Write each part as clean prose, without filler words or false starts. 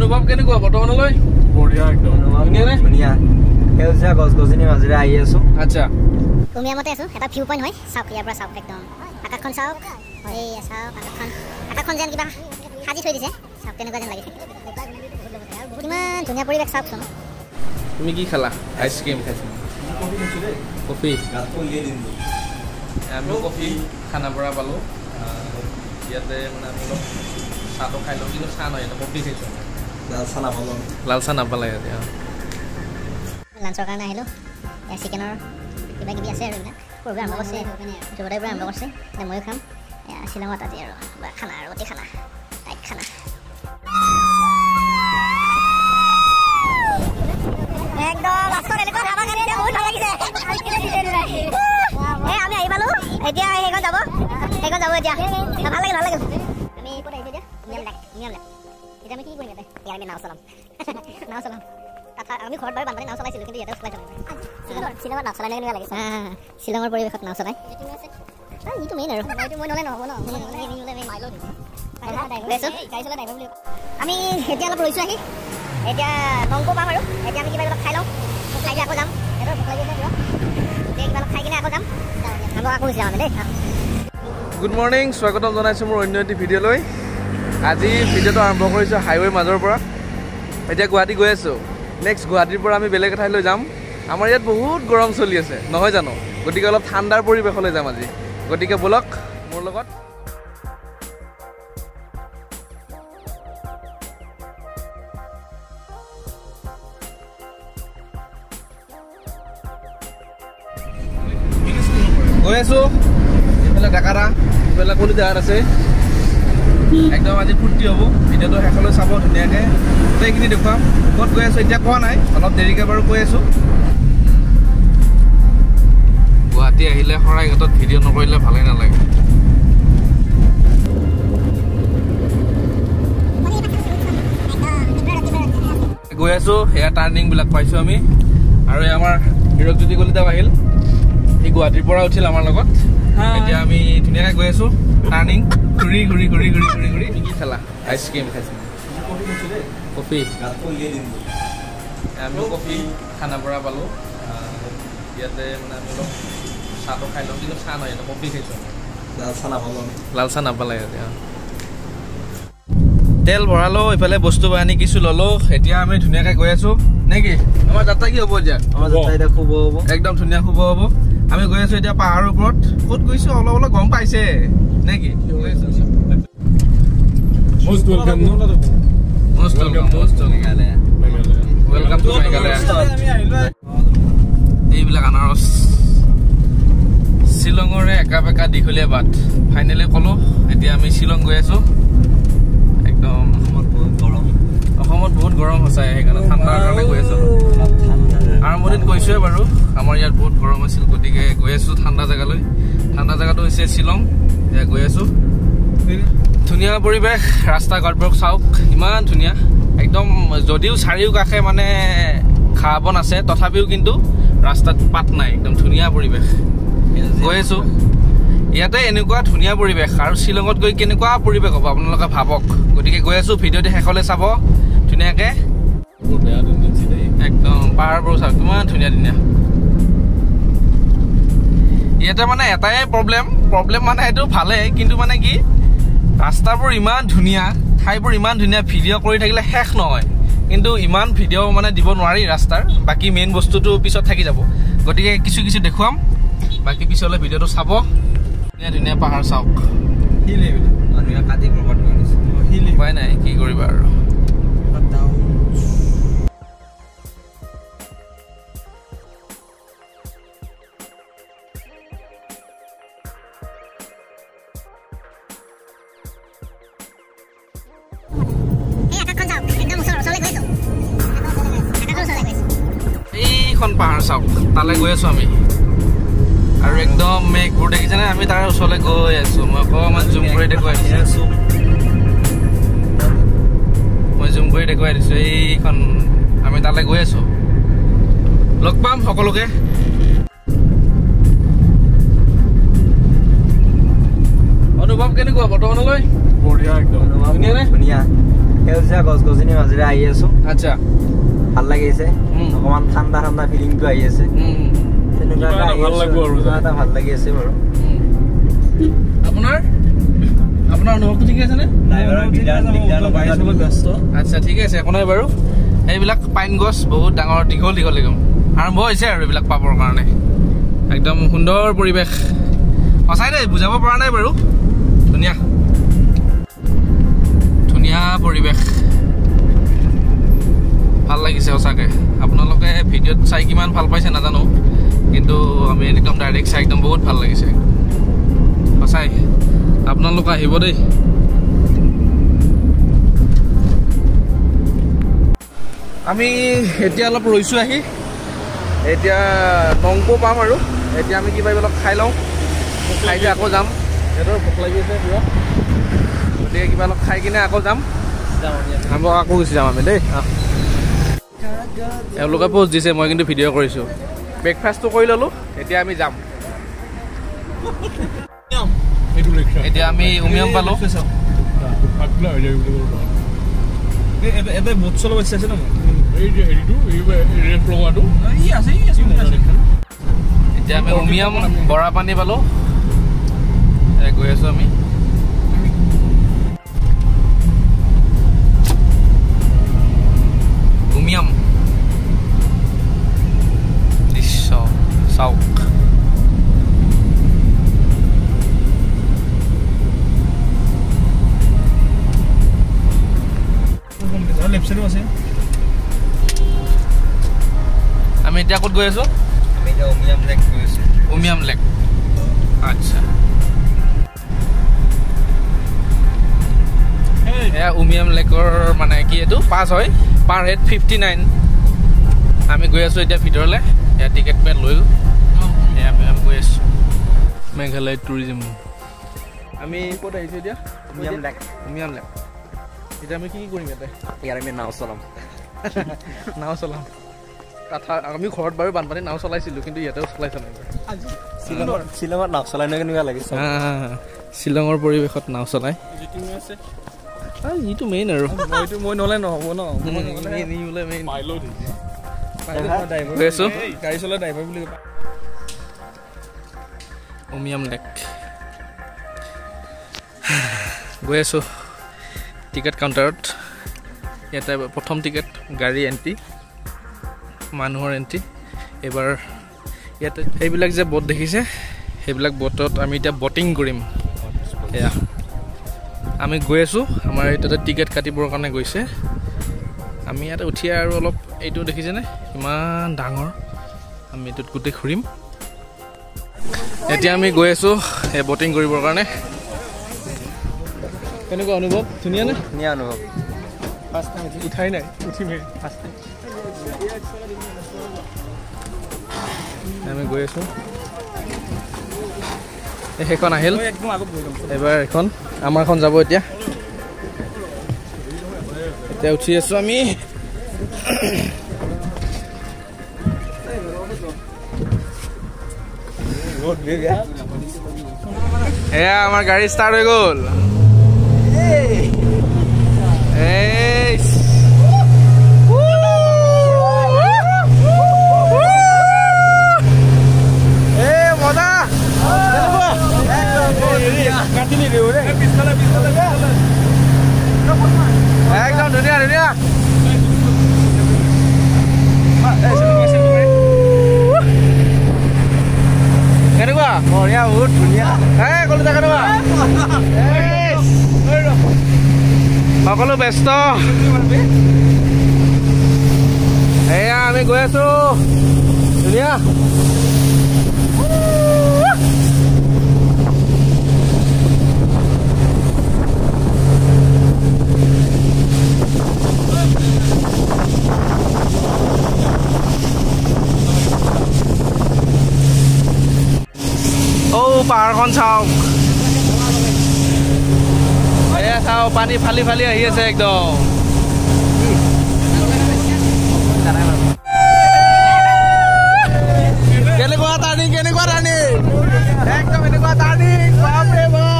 অনুভৱ কেনেকুৱা বৰ্তমানলৈ? বঢ়িয়া একদম ধুনীয়া সেউজীয়া গছ গছনি মাজেৰে আহি আছো। আচ্ছা উমিয়ামতে আছো। এটা ভিউ পইণ্ট হয়, চাওক ইয়াৰ পৰা চাওক একদম আকাশখন চাওক। এই চাওক আকাশখন যেন কিবা সাজি থৈ দিছে, চাওক তেনেকুৱা যেন লাগিছে। কিমান ধুনীয়া পৰিৱেশ চাওকচোন। তুমি কি খালা? আইচক্ৰীম খাইছা? কফি আমি কফি খানাপাৰা পালোঁ। ইয়াতে মানে আমি অলপ চাহটো খাই লওঁ, কিন্তু চাহ নহয় কফি খাইছোঁ। লাল চাহ নাপালে ইয়াতে। লাঞ্চৰ কাৰণে আহিলোঁ। এয়া চিকেনৰ কিবা কিবি আছে আৰু এইবিলাক পৰহি আৰম্ভ কৰিছে, যোৰদাইৰ পৰা আৰম্ভ কৰিছে। ময়ো খাম। এয়া শ্বিলঙত আজি আৰু খানা আৰু অতি খানা টাইট খানা। একদম লাষ্টত এনেকুৱা খানা খাই বহুত ভাল লাগিছে। আমি আহি পালোঁ, এতিয়া সেইখন যাব এতিয়া ভাল লাগিল ভাল লাগিল। আমি ক'ত আহিছোঁ এতিয়া? নিয়ম লেক। এতিয়া আমি কি কৰিম ইয়াতে? ইয়াত আমি নাও চলাম আমি ঘৰত বাৰু বানপানী নাও চলাইছিলোঁ, কিন্তু ইয়াতে চলাই শ্বিলঙত নাও চলাই কেনেকুৱা লাগিছে? শ্বিলঙৰ পৰিৱেশত নাও চলাই এইটো মেইন আৰু মই নহ'লে নহ'ব ন। আমি এতিয়া অলপ ৰৈছোঁ আহি, এতিয়া নংকো পাম আৰু এতিয়া আমি কিবা অলপ খাই লওঁ, খাই আকৌ যাম। কিবা অলপ খাই কিনে আকৌ যাম, আকৌ গুচি যাম আমি দেই। গুড মৰ্ণিং, স্বাগতম জনাইছোঁ মোৰ অন্য এটি ভিডিঅ'লৈ। আজি ভিডিঅ'টো আৰম্ভ কৰিছোঁ হাইৱে মাজৰ পৰা। এতিয়া গুৱাহাটী গৈ আছোঁ। নেক্সট গুৱাহাটীৰ পৰা আমি বেলেগ এঠাইলৈ যাম। আমাৰ ইয়াত বহুত গৰম চলি আছে নহয় জানো, গতিকে অলপ ঠাণ্ডাৰ পৰিৱেশলৈ যাম আজি। গতিকে ব'লক মোৰ লগত। গৈ আছোঁ এইফালে ডাকাৰা, এইফালে কলিতাহাট আছে। একদম আজি ফূৰ্তি হ'ব। ভিডিঅ'টো শেষলৈ চাব ধুনীয়াকৈ, গোটেইখিনি দেখুৱাম। ক'ত গৈ আছোঁ এতিয়া কোৱা নাই, অলপ দেৰিকৈ বাৰু কৈ আছোঁ। গুৱাহাটী আহিলে শৰাইঘাটত ভিডিঅ' নকৰিলে ভালেই নালাগে। গৈ আছোঁ, সেয়া টাৰ্ণিংবিলাক পাইছোঁ আমি। আৰু এই আমাৰ হিৰকজ্যোতি কলিতা আহিল, সি গুৱাহাটীৰ পৰা উঠিল আমাৰ লগত। এতিয়া আমি ধুনীয়াকৈ গৈ আছোঁ টাৰ্ণিং ঘূৰি ঘূৰি ঘূৰি ঘূৰি ঘূৰি ঘূৰি। কি খালা? আইচক্ৰীম খাইছোঁ। কফি আমি কফি খানাপাৰা পালোঁ। ইয়াতে মানে আমি অলপ চাহটো খাই লওঁ, কিন্তু চাহ নহয় কফি খাইছোঁ। লাল চাহ নাপালে ইয়াতে। তেল ভৰালোঁ, এইফালে বস্তু বাহিনী কিছু ল'লোঁ। এতিয়া আমি ধুনীয়াকৈ গৈ আছোঁ নেকি? আমাৰ যাত্ৰা কি হ'ব এতিয়া? আমাৰ যাত্ৰা এতিয়া শুভ হ'ব, একদম ধুনীয়া শুভ হ'ব। আমি গৈ আছোঁ এতিয়া পাহাৰৰ ওপৰত। ক'ত গৈছোঁ অলপ অলপ গম পাইছে নেকি? এইবিলাক আনাৰস, শ্বিলঙৰে একা বেকা দীঘলীয়া বাট। ফাইনেলি ক'লোঁ এতিয়া আমি শ্বিলং গৈ আছোঁ। একদম অসমত বহুত গৰম সঁচাই, সেইকাৰণে ঠাণ্ডাৰ কাৰণে গৈ আছোঁ। আৰম্ভণিত কৈছোঁৱে বাৰু আমাৰ ইয়াত বহুত গৰম আছিল, গতিকে গৈ আছোঁ ঠাণ্ডা জেগালৈ। ঠাণ্ডা জেগাটো হৈছে শ্বিলং। এয়া গৈ আছোঁ। ধুনীয়া পৰিৱেশ, ৰাস্তা ঘাটবোৰ চাওক ইমান ধুনীয়া একদম। যদিও চাৰিওকাষে মানে ঘাঁহ বন আছে, তথাপিও কিন্তু ৰাস্তাত পাত নাই, একদম ধুনীয়া পৰিৱেশ। গৈ আছোঁ ইয়াতে এনেকুৱা ধুনীয়া পৰিৱেশ, আৰু শ্বিলঙত গৈ কেনেকুৱা পৰিৱেশ হ'ব আপোনালোকে ভাবক। গতিকে গৈ আছোঁ, ভিডিঅ'টো শেষলৈ চাব ধুনীয়াকৈ। একদম পাহাৰবোৰ চাওক কিমান ধুনীয়া ধুনীয়া। ইয়াতে মানে এটাই প্ৰব্লেম মানে এইটো ভালেই, কিন্তু মানে কি ৰাস্তাবোৰ ইমান ধুনীয়া, ঠাইবোৰ ইমান ধুনীয়া, ভিডিঅ' কৰি থাকিলে শেষ নহয়। কিন্তু ইমান ভিডিঅ' মানে দিব নোৱাৰি ৰাস্তাৰ, বাকী মেইন বস্তুটো পিছত থাকি যাব। গতিকে কিছু কিছু দেখুৱাম, বাকী পিছলৈ ভিডিঅ'টো চাব। ধুনীয়া ধুনীয়া পাহাৰ চাওক। উপায় নাই, কি কৰিবা আৰু। এইখন পাহাৰ চাওক, তালৈ গৈ আছোঁ আমি। আৰু একদম মেঘবোৰ দেখিছেনে? আমি তাৰ ওচৰলৈ গৈ আছোঁ। মই অকণমান জুম কৰি দেখুৱাই দিছোঁ। এইখন আমি তালৈ গৈ আছোঁ। লগ পাম সকলোকে। অনুভৱ কেনেকুৱা বৰ্তমানলৈ? বঢ়িয়া একদম ধুনীয়া। সেউজীয়া গছ গছনিৰ মাজেৰে আহি আছো আচ্ছা ভাল লাগিছে অকমান ঠাণ্ডা ঠাণ্ডা ফিলিংটো আহি আছে তেনেকুৱা ভাল লাগিব আৰু এটা ভাল লাগি আছে বাৰু আপোনাৰ অনুভৱটো ঠিক আছে নে আচ্ছা ঠিক আছে একো নাই বাৰু এইবিলাক পাইন গছ বহুত ডাঙৰ দীঘল দীঘল একদম আৰম্ভ হৈছে আৰু এইবিলাক পাবৰ কাৰণে একদম সুন্দৰ পৰিৱেশ সঁচাই দেই বুজাব পৰা নাই বাৰু ধুনীয়া ধুনীয়া পৰিৱেশ ভাল লাগিছে সঁচাকৈ আপোনালোকে ভিডিঅ'ত চাই কিমান ভাল পাইছে নাজানো কিন্তু আমি একদম ডাইৰেক্ট চাই একদম বহুত ভাল লাগিছে সঁচাই আপোনালোক আহিব দেই আমি এতিয়া অলপ ৰৈছোঁ আহি এতিয়া নংপো পাম আৰু এতিয়া আমি কিবা এইবিলাক খাই লওঁ খাই দিয়ে আকৌ যাম সিহঁতৰ ভোক লাগি আছে পুৰা গতিকে কিবা অলপ খাই কিনে আকৌ যাম আকৌ গুচি যাম আমি দেই এওঁলোকে পোষ্ট দিছে মই কিন্তু ভিডিঅ' কৰিছোঁ ব্ৰেকফাষ্টটো কৰি ল'লোঁ এতিয়া আমি যাম এতিয়া আমি উমিয়াম পালোঁ এতিয়া আমি উমিয়াম বৰা পানী পালোঁ গৈ আছোঁ আমি উমিয়াম দৃশ্য চাওক আমি এতিয়া ক'ত গৈ আছো উমিয়াম লেক আচ্ছা এয়া উমিয়াম লেকৰ মানে কি এইটো পাছ হয় পাৰ হেড 59 আমি গৈ আছো এতিয়া ভিতৰলৈ এয়া টিকেট পেড লৈ এয়া আমি গৈ আছো মেঘালয় টুৰিজিম আমি ক'ত আহিছো এতিয়া উমিয়াম লেক এতিয়া আমি কি কৰিম ইয়াত আমি নাও চলাম আমি ঘৰত বাৰু বানপানী নাও চলাইছিলোঁ কিন্তু ইয়াতেও চলাইছো নাই শ্বিলঙত নাও চলাই কেনেকুৱা লাগিছে শ্বিলঙৰ পৰিৱেশত নাও চলাই যিটো মেইন আৰু মই নলে নহ'ব ন গাড়ী চলোৱা ড্ৰাইভাৰ বুলি উমিয়াম লেক গৈ আছোঁ টিকেট কাউণ্টাৰত ইয়াতে প্ৰথম টিকেট গাড়ী এণ্ট্ৰি মানুহৰ এণ্ট্ৰি এইবাৰ ইয়াতে এইবিলাক যে বট দেখিছে সেইবিলাক বটত আমি এতিয়া বটিং কৰিম এয়া আমি গৈ আছোঁ আমাৰ ইয়াতে টিকেট কাটিবৰ কাৰণে গৈছে আমি ইয়াতে উঠি আৰু অলপ এইটো দেখিছেনে ইমান ডাঙৰ আমি এইটোত গোটেই ঘূৰিম এতিয়া আমি গৈ আছোঁ এই বটিং কৰিবৰ কাৰণে কেনেকুৱা অনুভৱ ধুনীয়ানে ধুনীয়া অনুভৱ ফাৰ্ষ্ট টাইম উঠাই নাই উঠিমেই ফাৰ্ষ্ট টাইম আমি গৈ আছোঁ সেইখন আহিল এবাৰ এখন আমাৰখন যাব এতিয়া এতিয়া উঠি আছোঁ আমি এয়া আমাৰ গাড়ী ষ্টাৰ্ট হৈ গ'ল একদম ধুনীয়া ধুনীয়া কেনেকুৱা বঢ়িয়া বহুত ধুনীয়া কলিতা কেনেকুৱা সকলো ব্যস্ত এয়া আমি গৈ আছো ধুনীয়া পাহাৰখন চাওক এয়া চাওক পানী ফালি ফালি আহি আছে একদম কেনেকুৱা টাৰ্ণিং একদম এনেকুৱা টাৰ্ণিং বাপৰে বাপ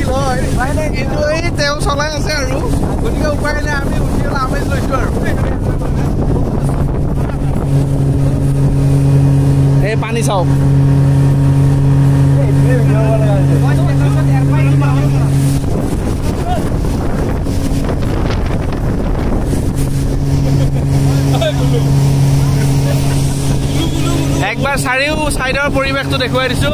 লাগিল হয় কিন্তু এই তেওঁ চলাই আছে আৰু গতিকে উপায় নাই আমি উঠি আমেজ লৈছো আৰু এই পানী চাওক একবাৰ চাৰিও চাইডৰ পৰিৱেশটো দেখুৱাই দিছো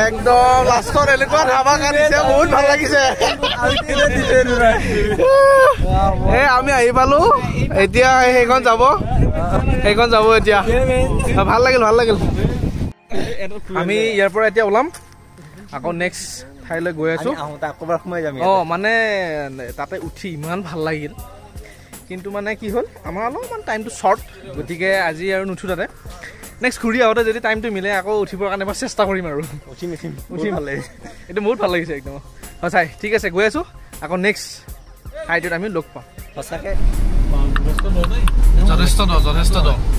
একদম লাষ্টত এনেকুৱা ধাবা কাটিছে বহুত ভাল লাগিছে আমি আহি পালো এতিয়া সেইখন যাব এতিয়া ভাল লাগিল আমি ইয়াৰ পৰা এতিয়া ওলাম আকৌ নেক্সট ঠাইলৈ গৈ আছো মানে তাতে উঠি ইমান ভাল লাগিল কিন্তু মানে কি হ'ল আমাৰ অলপমান টাইমটো শ্বৰ্ট গতিকে আজি আৰু নুঠো তাতে নেক্সট ঘূৰি আহোঁতে যদি টাইমটো মিলে আকৌ উঠিবৰ কাৰণে মই চেষ্টা কৰিম আৰু উঠিম ভাল লাগিছে এইটো বহুত ভাল লাগিছে একদম সঁচাই ঠিক আছে গৈ আছো আকৌ নেক্সট ঠাইটোত আমি লগ পাম সঁচাকৈ যথেষ্ট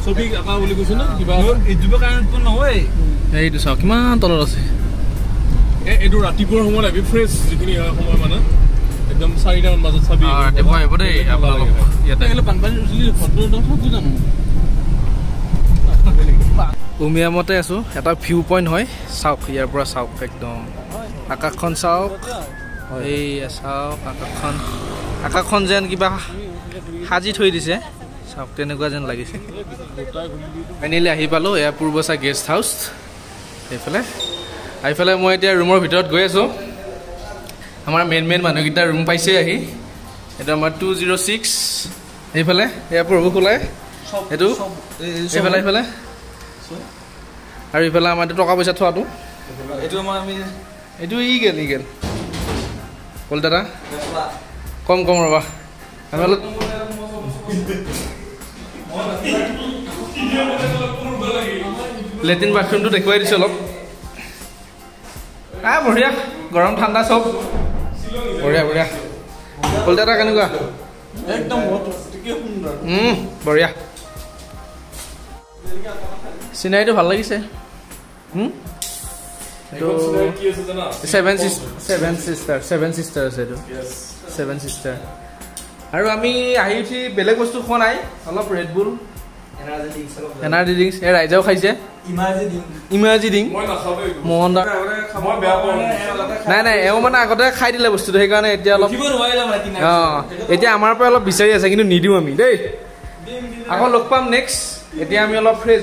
ছবি আঁকা বুলি কৈছো ন কিবা এইটো কাৰণটো নহয় এইটো চাওক কিমান তলত আছে এইটো ৰাতিপুৱাৰ সময়ত আমি ফ্ৰেছ যিখিনি সময় মানে একদম 4টামান বজাত চাবি ৰাতিপুৱা আহিব দেই আপোনালোক ইয়াতে আহিলে বানপানী উঠিলে ফটো যাম উমিয়ামতে আছো এটা ভিউ পইণ্ট হয় চাওক ইয়াৰ পৰা চাওক একদম আকাশখন চাওক এই চাওক আকাশখন যেন কিবা সাজি থৈ দিছে চাওক তেনেকুৱা যেন লাগিছে ফাইনেলি আহি পালোঁ এয়া পূৰ্বচা গেষ্ট হাউচ এইফালে মই এতিয়া ৰুমৰ ভিতৰত গৈ আছোঁ আমাৰ মেইন মানুহকেইটা ৰুম পাইছে আহি এইটো আমাৰ 206 এইফালে এয়া পূৰ্ব খোলাই এইটো এইফালে আৰু ইফালে আমাৰ টকা পইচা থোৱাটো এইটো ইগেল কলকাতা কম ৰ'বা লেট্ৰিন বাথৰুমটো দেখুৱাই দিছোঁ অলপ বঢ়িয়া গৰম ঠাণ্ডা চব বঢ়িয়া কলকাতা কেনেকুৱা একদম বঢ়িয়া চিনাৰীটো ভাল লাগিছে ছেভেন চিষ্টাৰ আৰু আমি আহি উঠি বেলেগ বস্তু খোৱা নাই অলপ ৰেডবুল এনাৰ্জি ড্ৰিংকছ এই ৰাইজেও খাইছে ইমাৰ্জি ড্ৰিংক মোহন দা নাই এওঁ মানে আগতে খাই দিলে বস্তুটো সেইকাৰণে এতিয়া অলপ এতিয়া আমাৰ পৰা অলপ বিচাৰি আছে কিন্তু নিদিওঁ আমি দেই আকৌ লগ পাম নেক্সট এতিয়া আমি অলপ ফ্ৰেছ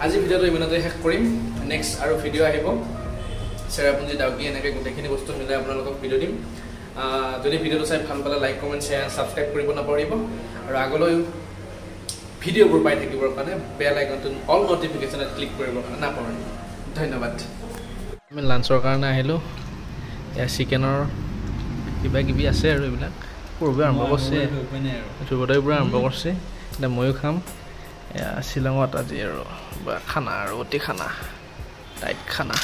আজি ভিডিঅ'টো ইমানতে শেষ কৰিম নেক্সট আৰু ভিডিঅ' আহিব চেৰাপুঞ্জী ডাউকি এনেকৈ গোটেইখিনি বস্তু মিলাই আপোনালোকক ভিডিঅ' দিম যদি ভিডিঅ'টো চাই ভাল পালে লাইক কমেণ্ট শ্বেয়াৰ ছাবস্ক্ৰাইব কৰিব নাপাহৰিব আৰু আগলৈ ভিডিঅ'বোৰ পাই থাকিবৰ কাৰণে বেল আইকনটো অল নটিফিকেশ্যনত ক্লিক কৰিবৰ কাৰণে নাপাহৰিব ধন্যবাদ আমি লাঞ্চৰ কাৰণে আহিলোঁ এয়া চিকেনৰ কিবা কিবি আছে আৰু এইবিলাক পূৰ্বে আৰম্ভ কৰিছে ধ্ৰুৱদায়ৰ পৰা আৰম্ভ কৰিছে এতিয়া ময়ো খাম এয়া শ্বিলঙত আজি আৰু খানা আৰু অতি খানা টাইট খানা